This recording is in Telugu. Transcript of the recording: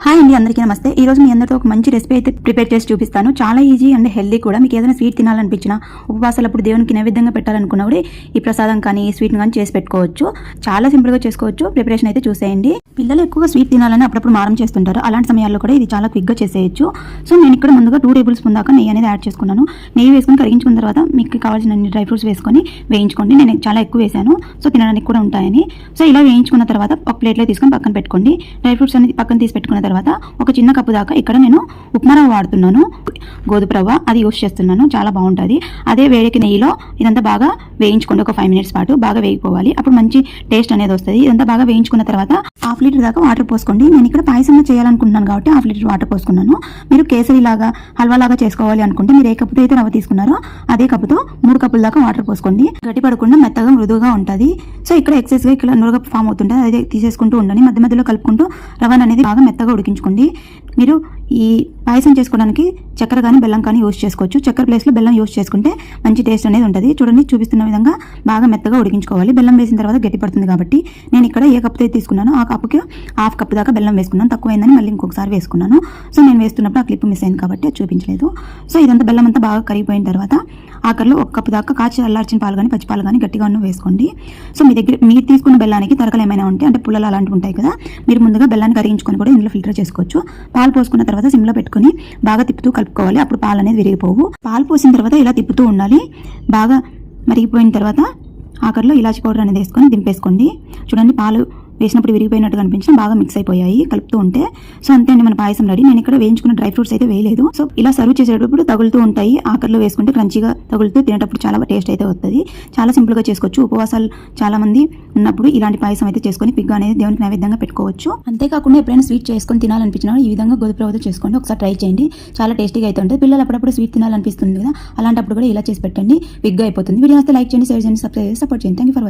హాయ్ అండి, అందరికీ నమస్తే. ఈ రోజు మీ అందరితో ఒక మంచి రెసిపీ అయితే ప్రిపేర్ చేసి చూపిస్తాను. చాలా ఈజీ అండ్ హెల్దీ కూడా. మీకు ఏదైనా స్వీట్ తినాలనిపించినా, ఉపవాసాలప్పుడు దేవునికి నైవేద్యంగా పెట్టాలనుకున్నా కూడా ఈ ప్రసాదం కానీ ఈ స్వీట్ని కానీ చేసి పెట్టుకోవచ్చు. చాలా సింపుల్గా చేసుకోవచ్చు. ప్రిపరేషన్ అయితే చూసేయండి. పిల్లలు ఎక్కువగా స్వీట్ తినాలని అప్పుడప్పుడు మారం చేస్తుంటారు. అలాంటి సమయాల్లో కూడా ఇది చాలా క్విక్గా చేసేయచ్చు. సో నేను ఇక్కడ ముందుగా 2 టేబుల్ స్పూన్ దాకా నెయ్యి అనేది యాడ్ చేసుకున్నాను. నెయ్యి వేసుకొని కరిగించుకున్న తర్వాత మీకు కావాల్సిన డ్రై ఫ్రూట్స్ వేసుకొని వేయించుకోండి. నేను చాలా ఎక్కువ వేసాను, సో తినడానికి కూడా ఉంటాయని. సో ఇలా వేయించుకున్న తర్వాత ఒక ప్లేట్లో తీసుకొని పక్కన పెట్టుకోండి. డ్రై ఫ్రూట్స్ అనేది పక్కన తీసి పెట్టుకున్న తర్వాత ఒక చిన్న కప్పు దాకా ఇక్కడ నేను ఉప్మా రవ్వ వాడుతున్నాను. గోధుమ రవ్వ అది యూస్ చేస్తున్నాను. చాలా బాగుంటుంది. అదే వేడికి నెయ్యిలో ఇదంతా బాగా వేయించుకోండి. ఒక 5 మినిట్స్ పాటు బాగా వేగిపోవాలి. అప్పుడు మంచి టేస్ట్ అనేది వస్తుంది. ఇదంతా బాగా వేయించుకున్న తర్వాత 1/2 లీటర్ దాకా వాటర్ పోసుకోండి. నేను ఇక్కడ పాయసంలో చేయాలనుకుంటున్నాను కాబట్టి 1/2 లీటర్ వాటర్ పోసుకున్నాను. మీరు కేసరి లాగా హల్వా లాగా చేసుకోవాలి అనుకుంటే మీరు ఏ కప్పుతో అయితే రవ్వ తీసుకున్నారో అదే కప్పుతో 3 కప్పుల దాకా వాటర్ పోసుకోండి. గట్టి పడకుండా మెత్తగా మృదువుగా ఉంటుంది. సో ఇక్కడ ఎక్సెస్గా ఇక్కడ నురగ ఫామ్ అవుతుంటుంది. అదే తీసేసుకుంటూ ఉండండి. మధ్య మధ్యలో కలుపుకుంటూ రవ్వ అనేది బాగా మెత్తగా ఉడికించుకోండి. మీరు ఈ పాయసం చేసుకోవడానికి చక్కెర కానీ బెల్లం కానీ యూస్ చేసుకోవచ్చు. చక్కెర ప్లేస్లో బెల్లం యూస్ చేసుకుంటే మంచి టేస్ట్ అనేది ఉంటుంది. చూడండి, చూపిస్తున్న విధంగా బాగా మెత్తగా ఉడికించుకోవాలి. బెల్లం వేసిన తర్వాత గట్టి పడుతుంది కాబట్టి నేను ఇక్కడ ఏ కప్పుతో తీసుకున్నాను ఆ కప్పుకి 1/2 కప్పు దాకా బెల్లం వేసుకున్నాను. తక్కువైందని మళ్ళీ ఇంకొకసారి వేసుకున్నాను. సో నేను వేస్తున్నప్పుడు ఆ క్లిప్ మిస్ అయింది కాబట్టి అది చూపించలేదు. సో ఇదంతా బెల్లం అంతా బాగా కరిగిపోయిన తర్వాత ఆఖరిలో 1 కప్పు దాకా కాచి చల్లార్చిన పాలు కానీ పచ్చి పాలు కానీ గట్టిగా వేసుకోండి. సో మీ దగ్గర మీరు తీసుకున్న బెల్లానికి తరకలు ఏమైనా ఉంటే అంటే పుల్లలు అలాంటివి ఉంటాయి కదా, మీరు ముందుగా బెల్లాన్ని కరిగించుకొని కూడా ఇందులో ఫిల్టర్ చేసుకోవచ్చు. పాలు పోసుకున్న తర్వాత సిమ్లో పెట్టుకొని బాగా తిప్పుతూ కలుపుకోవాలి. అప్పుడు పాలు అనేది విరిగిపోవు. పాలు పోసిన తర్వాత ఇలా తిప్పుతూ ఉండాలి. బాగా మరిగిపోయిన తర్వాత ఆఖరిలో ఇలాచి పౌడర్ అనేది వేసుకొని దింపేసుకోండి. చూడండి, పాలు వేసినప్పుడు విరిగిపోయినట్టు కనిపించిన బాగా మిక్స్ అయిపోయాయి కలుపుతూ ఉంటే. సో అంతే అండి, మన పాయసం రెడీ. నేను ఇక్కడ వేయించుకున్న డ్రై ఫ్రూట్స్ అయితే వేయలేదు. సో ఇలా సర్వ్ చేసేటప్పుడు తగులుతూ ఉంటాయి. ఆఖరిలో వేసుకుంటే క్రంచీగా తగులుతూ తినేటప్పుడు చాలా టేస్ట్ అయితే వస్తుంది. చాలా సింపుల్గా చేసుకోవచ్చు. ఉపవాసాలు చాలా మంది ఉన్నప్పుడు ఇలాంటి పాయసం అయితే చేసుకొని పిగ్గా అనేది దేవునికి నైవేద్యంగా పెట్టుకోవచ్చు. అంతేకాకుండా ఎప్పుడైనా స్వీట్ చేసుకొని తినాలనిపించినా ఈ విధంగా గోధుమ రవ్వతో చేసుకోండి. ఒకసారి ట్రై చేయండి. చాలా టేస్టీగా అయితే ఉంటుంది. పిల్లలు అప్పుడప్పుడు స్వీట్ తినాలనిపిస్తుంది కదా, అలాంటప్పుడు కూడా ఇలా చేసి పెట్టండి. పిగ్గా అయిపోతుంది. వీడియో నచ్చితే లైక్ చేయండి, షేర్ చేయండి, సబ్స్క్రైబ్ చేసి సపోర్ట్ చేయండి. Thank you for watching.